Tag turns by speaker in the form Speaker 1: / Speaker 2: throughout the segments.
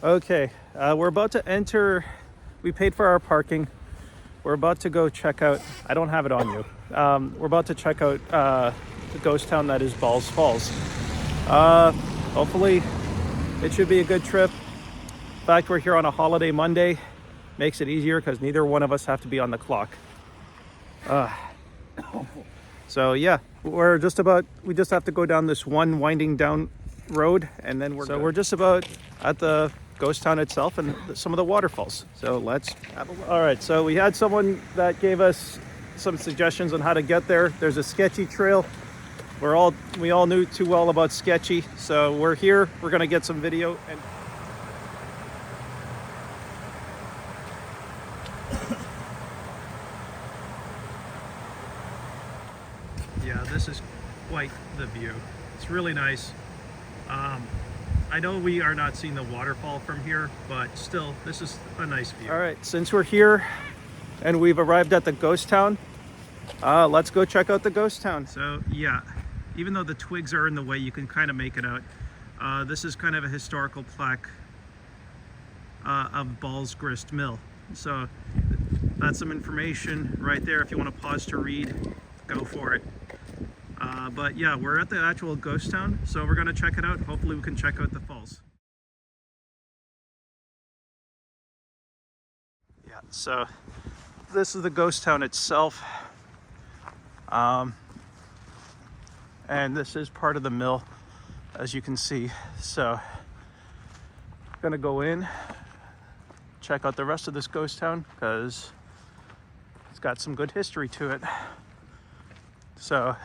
Speaker 1: Okay, we're about to enter. We paid for our parking. We're about to go check out. I don't have it on you. We're about to check out the ghost town that is Balls Falls. Hopefully, it should be a good trip. In fact, we're here on a holiday Monday. Makes it easier because neither one of us have to be on the clock. So yeah, we just have to go down this one winding down road, and then we're just about at the ghost town itself and some of the waterfalls. So let's have a look. All right, so we had someone that gave us some suggestions on how to get there. There's a sketchy trail. We all knew too well about sketchy, so we're here. We're gonna get some video and. Yeah, this is quite the view. It's really nice. I know we are not seeing the waterfall from here, but still, this is a nice view. All right, since we're here and we've arrived at the ghost town, let's go check out the ghost town. So yeah, even though the twigs are in the way, you can kind of make it out. This is kind of a historical plaque of Balls Grist Mill. So that's some information right there. If you want to pause to read, go for it. But yeah, we're at the actual ghost town, so we're going to check it out. Hopefully we can check out the falls. Yeah, so this is the ghost town itself. And this is part of the mill, as you can see. So I'm going to go in, check out the rest of this ghost town because it's got some good history to it. So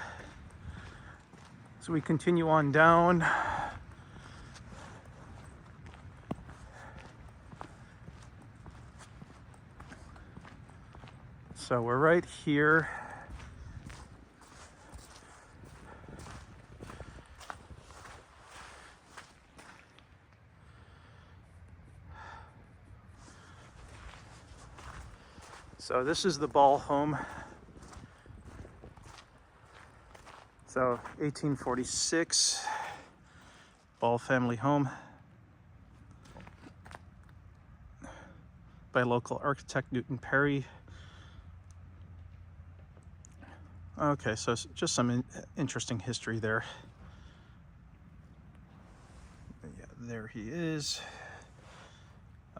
Speaker 1: we continue on down. So we're right here. So this is the Ball home. So 1846, Ball family home by local architect Newton Perry. Okay, so just some interesting history there. Yeah, there he is.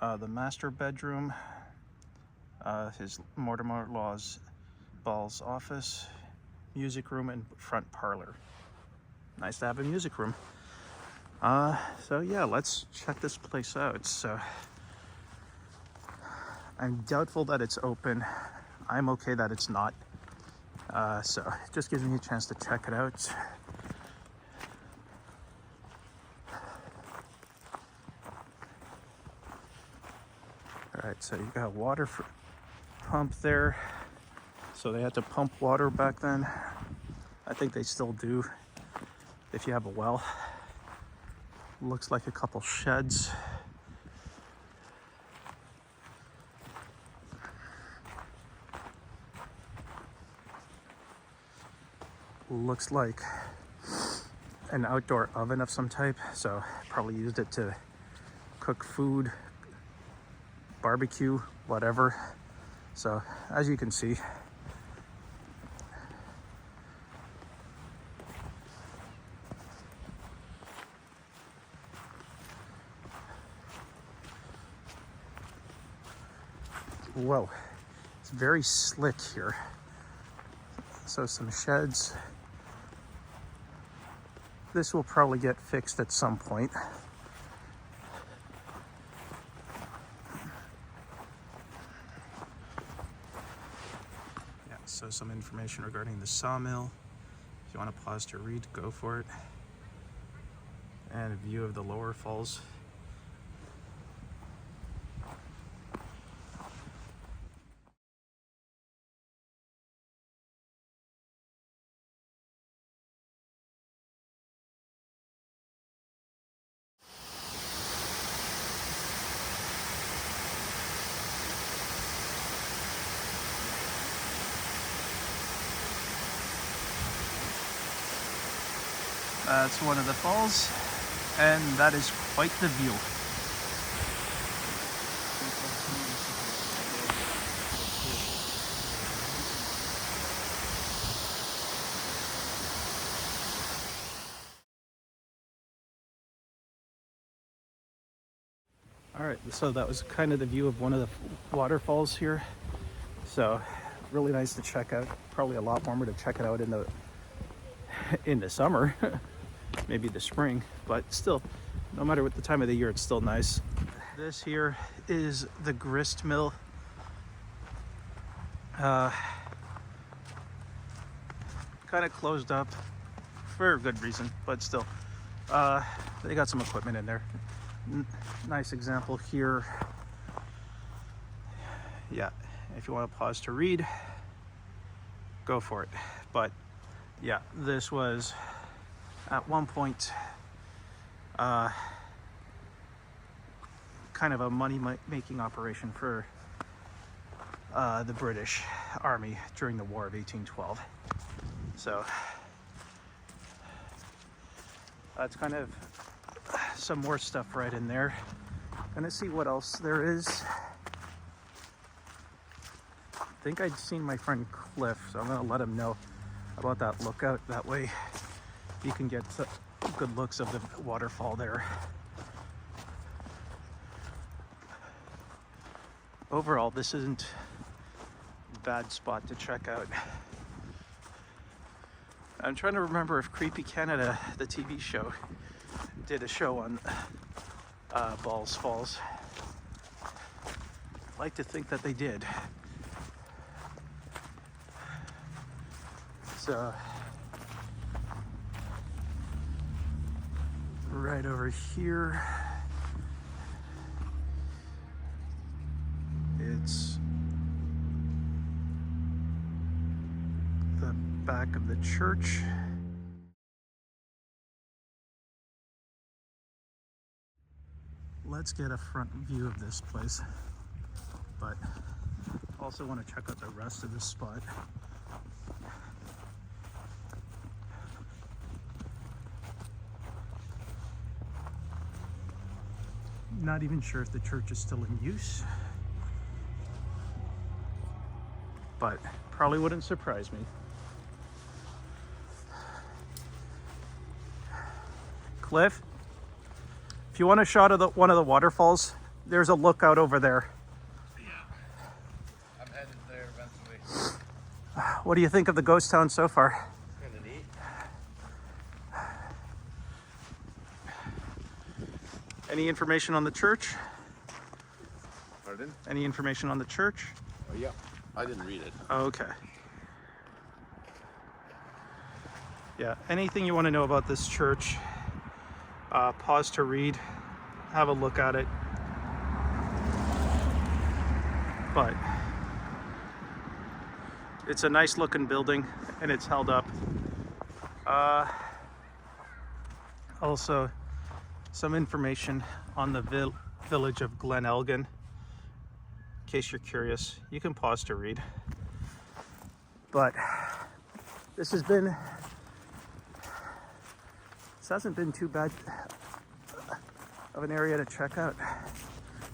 Speaker 1: The master bedroom, his Mortimer Law's Ball's office. Music room and front parlor. Nice to have a music room. So yeah, let's check this place out. So I'm doubtful that it's open. I'm okay that it's not. So it just gives me a chance to check it out. All right, so you got water pump there. So they had to pump water back then. I think they still do if you have a well. Looks like a couple sheds. Looks like an outdoor oven of some type. So probably used it to cook food, barbecue, whatever. So as you can see, whoa, it's very slick here. So some sheds. This will probably get fixed at some point. Yeah, so some information regarding the sawmill. If you want to pause to read, go for it. And a view of the lower falls. That's one of the falls, and that is quite the view. All right, so that was kind of the view of one of the waterfalls here. So really nice to check out. Probably a lot warmer to check it out in the summer, maybe the spring, but still, no matter what the time of the year, it's still nice. This here is the grist mill. Kind of closed up for a good reason, but still, they got some equipment in there. Nice example here. Yeah, if you want to pause to read, go for it. But yeah, this was at one point kind of a money-making operation for the British Army during the War of 1812. So that's kind of some more stuff right in there. Gonna see what else there is. I think I'd seen my friend Cliff, so I'm gonna let him know about that lookout. That way you can get good looks of the waterfall there. Overall, this isn't a bad spot to check out. I'm trying to remember if Creepy Canada, the TV show, did a show on Balls Falls. I'd like to think that they did. So right over here, it's the back of the church. Let's get a front view of this place, but also want to check out the rest of this spot. Not even sure if the church is still in use, but probably wouldn't surprise me. Cliff, if you want a shot of one of the waterfalls, there's a lookout over there.
Speaker 2: Yeah, I'm headed there eventually.
Speaker 1: What do you think of the ghost town so far?
Speaker 2: Kind of neat.
Speaker 1: Any information on the church?
Speaker 2: Pardon?
Speaker 1: Any information on the church?
Speaker 2: Oh yeah, I didn't read it.
Speaker 1: Okay. Yeah, anything you want to know about this church, pause to read, have a look at it. But it's a nice looking building and it's held up. Also, some information on the village of Glen Elgin. In case you're curious, you can pause to read. But this hasn't been too bad of an area to check out.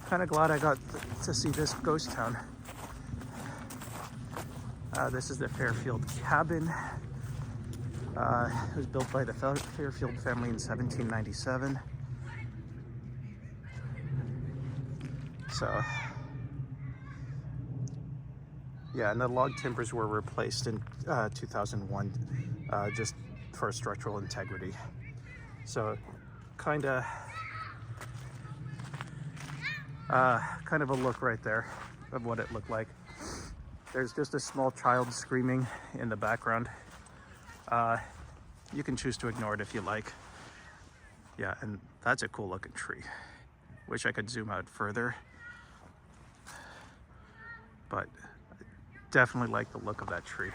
Speaker 1: Kind of glad I got to see this ghost town. This is the Fairfield cabin. It was built by the Fairfield family in 1797. So, yeah, and the log timbers were replaced in 2001, just for structural integrity. So, kind of a look right there of what it looked like. There's just a small child screaming in the background. You can choose to ignore it if you like. Yeah, and that's a cool looking tree. Wish I could zoom out further. But definitely like the look of that tree.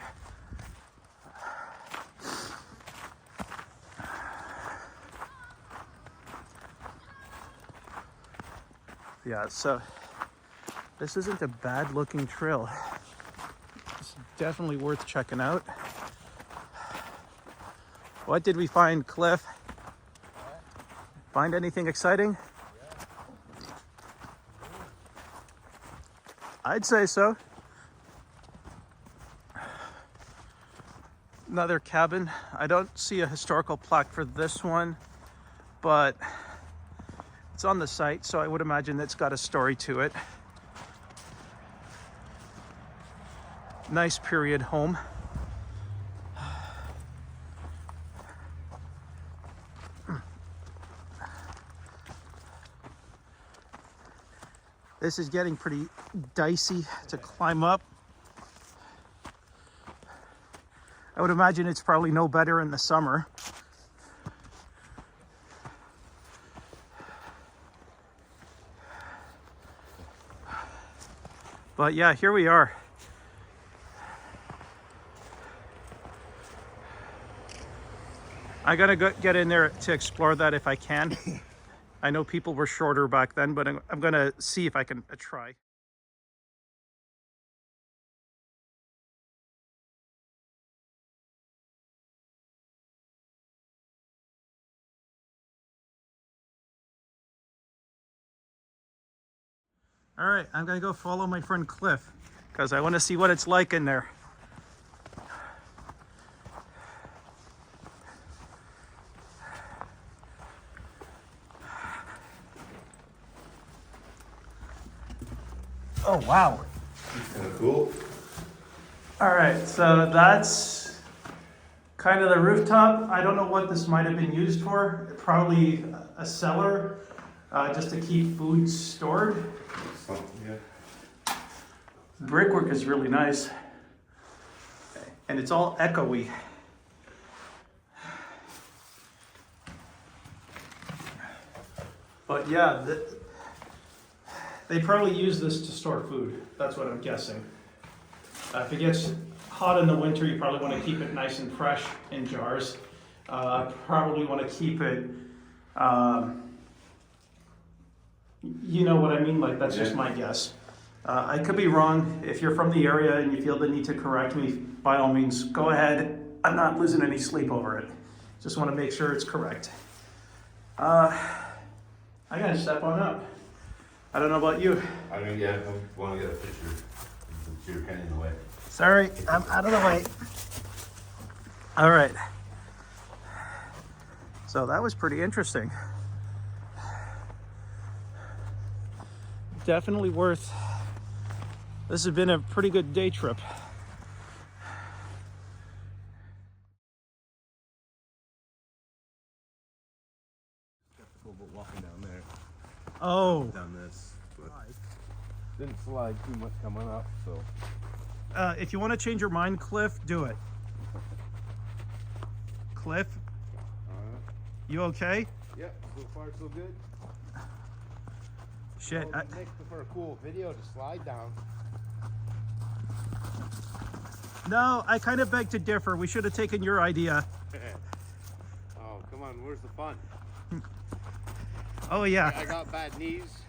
Speaker 1: Yeah, so this isn't a bad looking trail. It's definitely worth checking out. What did we find, Cliff? Find anything exciting? I'd say so. Another cabin. I don't see a historical plaque for this one, but It's on the site, so I would imagine it's got a story to it. Nice period home. This is getting pretty dicey to climb up. I would imagine it's probably no better in the summer. But yeah, here we are. I gotta get in there to explore that if I can. I know people were shorter back then, but I'm gonna see if I can try. All right, I'm gonna go follow my friend Cliff because I want to see what it's like in there. Oh, wow.
Speaker 2: Kind of cool.
Speaker 1: All right, so that's kind of the rooftop. I don't know what this might have been used for. Probably a cellar, just to keep food stored.
Speaker 2: Yeah.
Speaker 1: Brickwork is really nice. And it's all echoey. But yeah, they probably use this to store food. That's what I'm guessing. If it gets hot in the winter, you probably want to keep it nice and fresh in jars. Probably want to keep it, you know what I mean? Like, that's just my guess. I could be wrong. If you're from the area and you feel the need to correct me, by all means, go ahead. I'm not losing any sleep over it. Just want to make sure it's correct. I gotta step on up. I don't know about you.
Speaker 2: I mean, yeah, I want to get a picture. Since you're kind of in the way.
Speaker 1: Sorry, I'm out of the way. All right. So that was pretty interesting. Definitely worth. This has been a pretty good day trip.
Speaker 2: Skeptical about walking down there.
Speaker 1: Oh.
Speaker 2: Down this, but didn't slide too much coming up, so.
Speaker 1: If you want to change your mind, Cliff, do it. Cliff, you okay?
Speaker 2: Yep, so far so good.
Speaker 1: Shit.
Speaker 2: Well, it makes for a cool video to slide down.
Speaker 1: No, I kind of beg to differ. We should have taken your idea.
Speaker 2: Oh, come on, where's the fun?
Speaker 1: Oh, yeah.
Speaker 2: I got bad knees,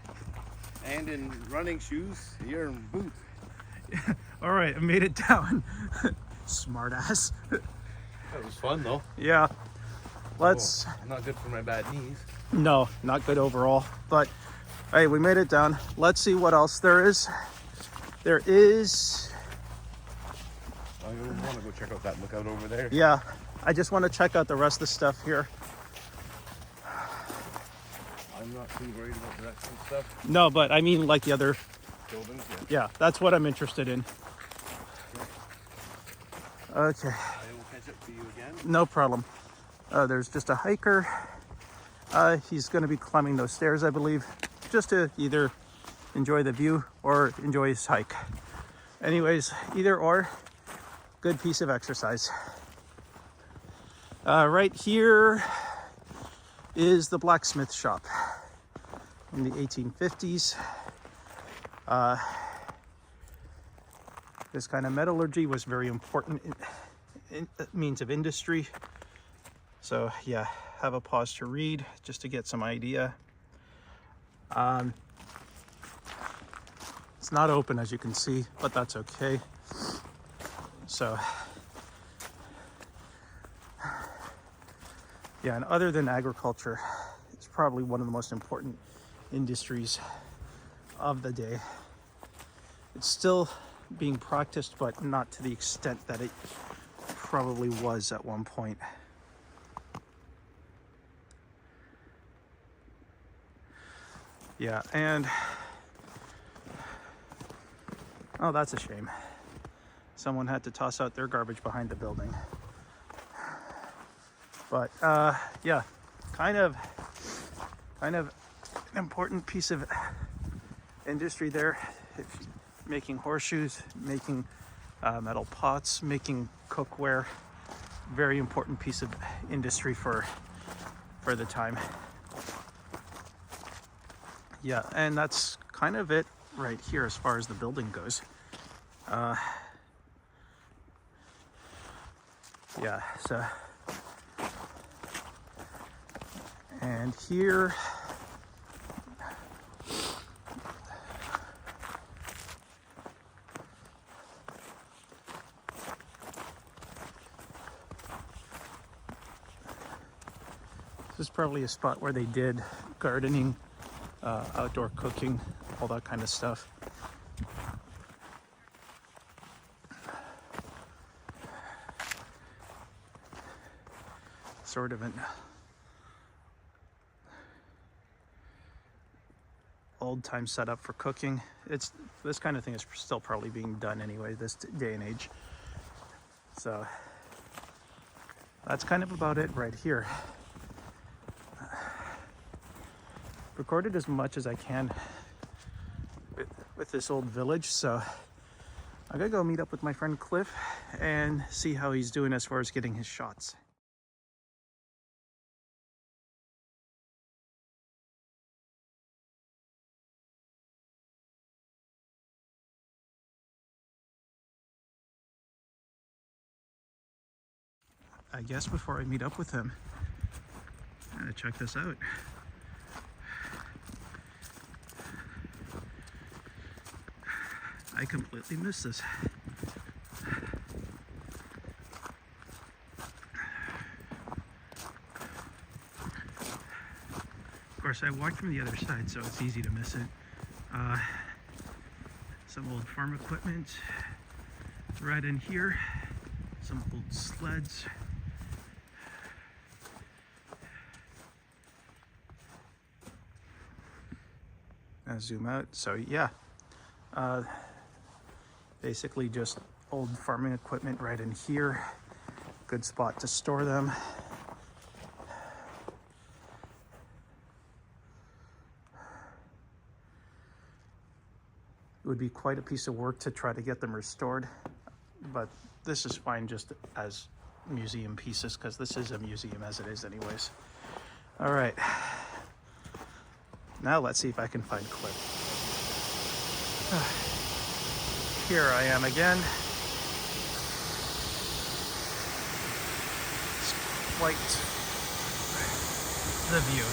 Speaker 2: and in running shoes, you're in boots.
Speaker 1: All right, I made it down. Smart ass.
Speaker 2: That was fun though.
Speaker 1: Yeah. Let's.
Speaker 2: Cool. Not good for my bad knees.
Speaker 1: No, not good overall. But hey, we made it down. Let's see what else there is. There is.
Speaker 2: I want to go check out that lookout over there.
Speaker 1: Yeah, I just want to check out the rest of the stuff here.
Speaker 2: I'm not too worried about the rest of the stuff.
Speaker 1: No, but I mean like the other
Speaker 2: Buildings,
Speaker 1: yeah, that's what I'm interested in. Okay.
Speaker 2: I will catch up to you again.
Speaker 1: No problem. There's just a hiker. He's going to be climbing those stairs, I believe, just to either enjoy the view or enjoy his hike. Anyways, either or, good piece of exercise. Right here is the blacksmith shop in the 1850s. This kind of metallurgy was very important in means of industry. So yeah, have a pause to read just to get some idea. It's not open, as you can see, but that's okay. So yeah, and other than agriculture, it's probably one of the most important industries of the day. It's still being practiced, but not to the extent that it probably was at one point. Yeah, and oh, that's a shame. Someone had to toss out their garbage behind the building. But yeah, kind of an important piece of industry there. If making horseshoes, making metal pots, making cookware, very important piece of industry for the time. Yeah, and that's kind of it right here as far as the building goes. Yeah, so and here this is probably a spot where they did gardening, outdoor cooking, all that kind of stuff. Sort of an old time setup for cooking. It's this kind of thing is still probably being done anyway this day and age. So that's kind of about it right here. Recorded as much as I can with this old village, so I gotta go meet up with my friend Cliff and see how he's doing as far as getting his shots. I guess before I meet up with him, I'm gonna check this out. I completely missed this. Of course, I walked from the other side, so it's easy to miss it. Some old farm equipment right in here. Some old sleds. I'll zoom out. So yeah, basically just old farming equipment right in here. Good spot to store them. It would be quite a piece of work to try to get them restored, but this is fine just as museum pieces, because this is a museum as it is anyways. All right, now let's see if I can find Cliff. Here I am again. It's quite the view.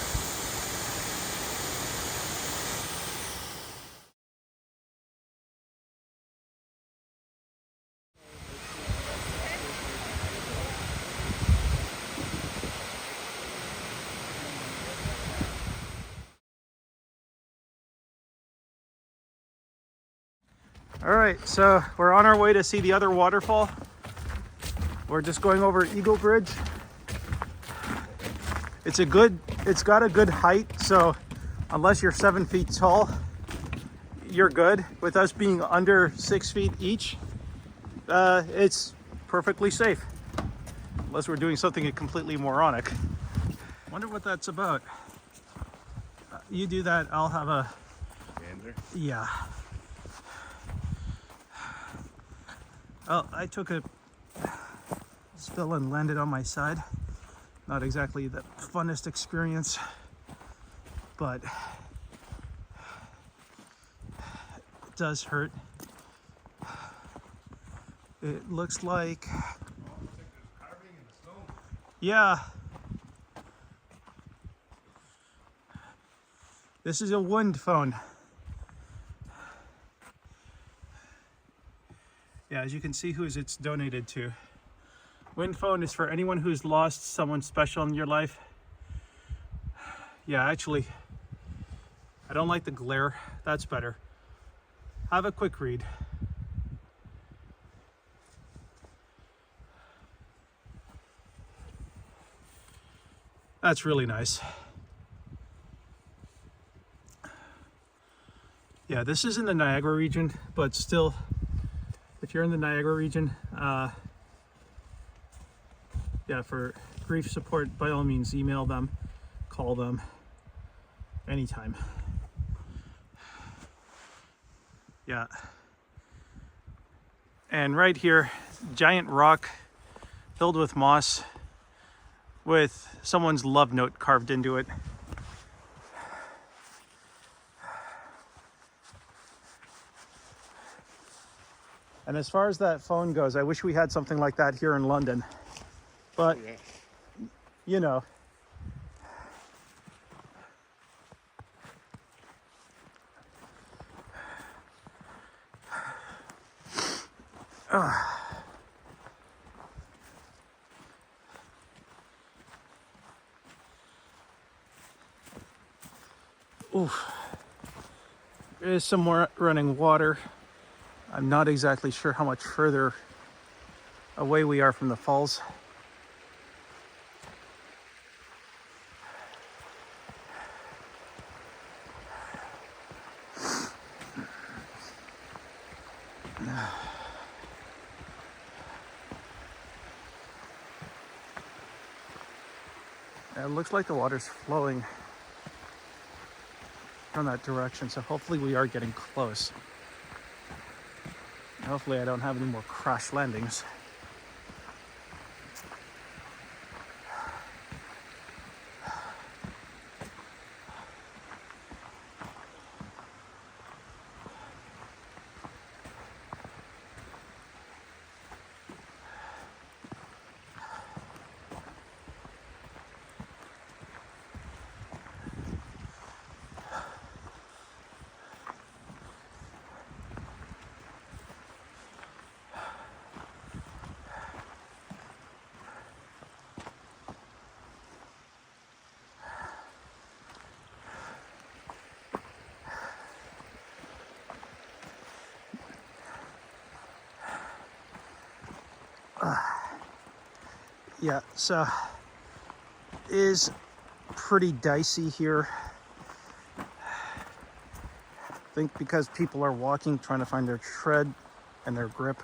Speaker 1: All right, so we're on our way to see the other waterfall. We're just going over Eagle Bridge. It's got a good height, so unless you're 7 feet tall, you're good. With us being under 6 feet each, it's perfectly safe. Unless we're doing something completely moronic. Wonder what that's about. You do that, I'll have a...
Speaker 2: Gander.
Speaker 1: Yeah. Oh, I took a spill and landed on my side. Not exactly the funnest experience, but it does hurt. It looks like, yeah. This is a wind phone. Yeah, as you can see who's it's donated to. Wind phone is for anyone who's lost someone special in your life. Yeah, actually, I don't like the glare. That's better. Have a quick read. That's really nice. Yeah, this is in the Niagara region, but still, if you're in the Niagara region, yeah, for grief support, by all means, email them, call them, anytime. Yeah. And right here, giant rock filled with moss with someone's love note carved into it. And as far as that phone goes, I wish we had something like that here in London. But, you know. Oof. There is some more running water. I'm not exactly sure how much further away we are from the falls. It looks like the water's flowing from that direction, so hopefully we are getting close. Hopefully I don't have any more crash landings. Yeah, so it is pretty dicey here. I think because people are walking, trying to find their tread and their grip.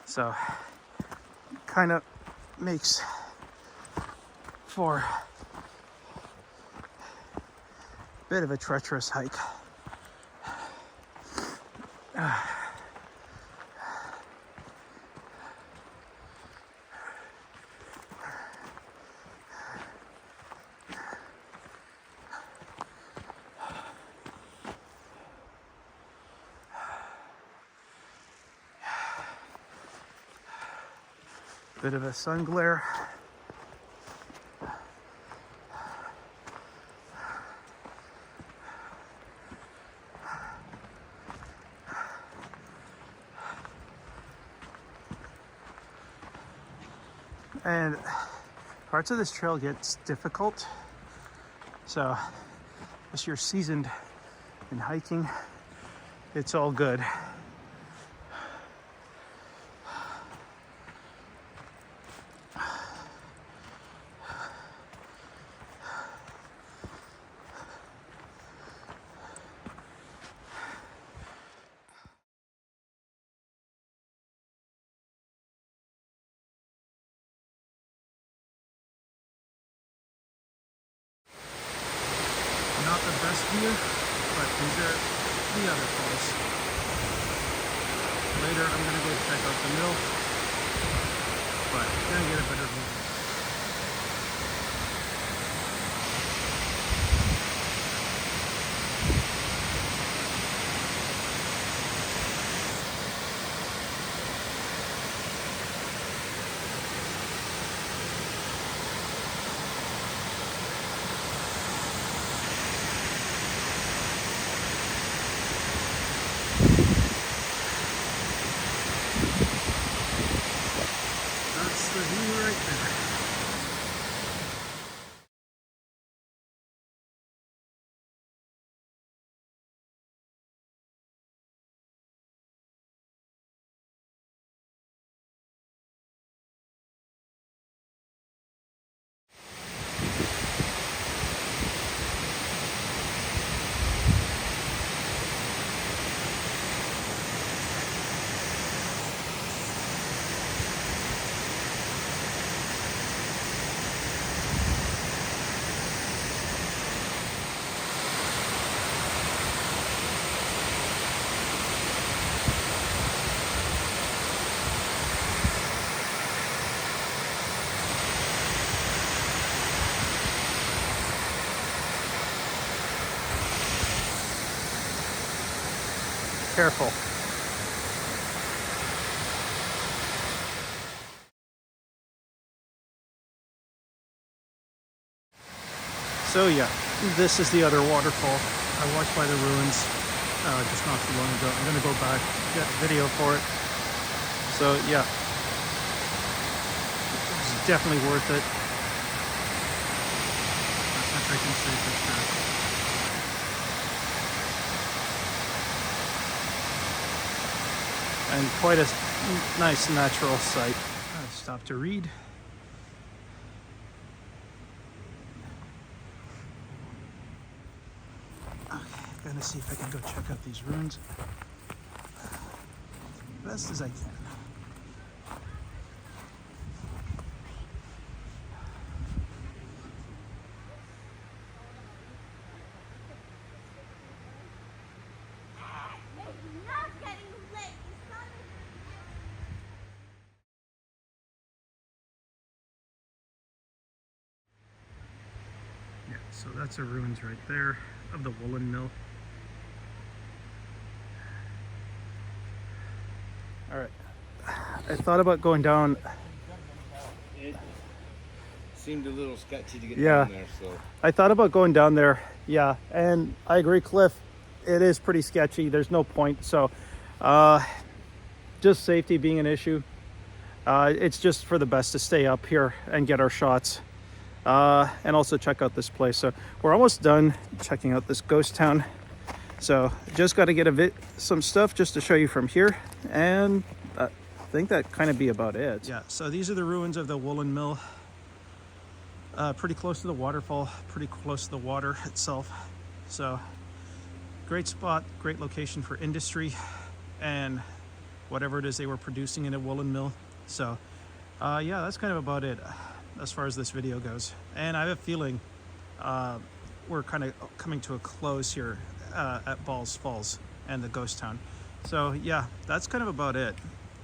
Speaker 1: So kind of makes for a bit of a treacherous hike. Bit of a sun glare. And parts of this trail gets difficult. So if you're seasoned in hiking, it's all good. Not the best view, but these are the other falls. Later I'm gonna go check out the mill, but gonna get a better view. That's the view right there. careful. So yeah, this is the other waterfall. I walked by the ruins just not too long ago. I'm gonna go back, get video for it. So yeah, it's definitely worth it. As much I can say for sure. And quite a nice natural sight. I stopped to read. Gonna see if I can go check out these ruins best as I can. Yeah, so that's the ruins right there of the Woolen mill. All right, I thought about going down.
Speaker 2: It seemed a little sketchy to get
Speaker 1: Yeah,
Speaker 2: down there, so.
Speaker 1: I thought about going down there. Yeah, and I agree, Cliff. It is pretty sketchy. There's no point. So, just safety being an issue. It's just for the best to stay up here and get our shots, and also check out this place. So we're almost done checking out this ghost town. So just got to get some stuff just to show you from here, and I think that kind of be about it. Yeah, so these are the ruins of the Woolen mill. Pretty close to the waterfall, pretty close to the water itself. So great spot, great location for industry and whatever it is they were producing in a Woolen mill. So yeah, that's kind of about it as far as this video goes. And I have a feeling we're kind of coming to a close here at Balls Falls and the ghost town. So yeah, that's kind of about it.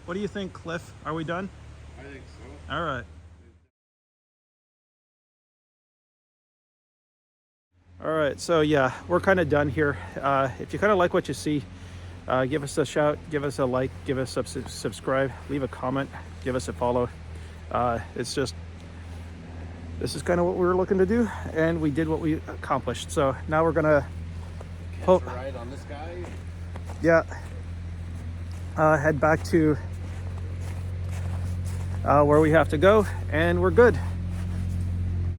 Speaker 1: What do you think, Cliff? Are we done?
Speaker 2: I think so.
Speaker 1: All right. All right, so yeah, we're kind of done here. If you kind of like what you see, give us a shout, give us a like, give us a subscribe, leave a comment, give us a follow. This is kind of what we were looking to do, and we did what we accomplished. So now we're gonna
Speaker 2: Right on this guy.
Speaker 1: Yeah, head back to where we have to go, and we're good.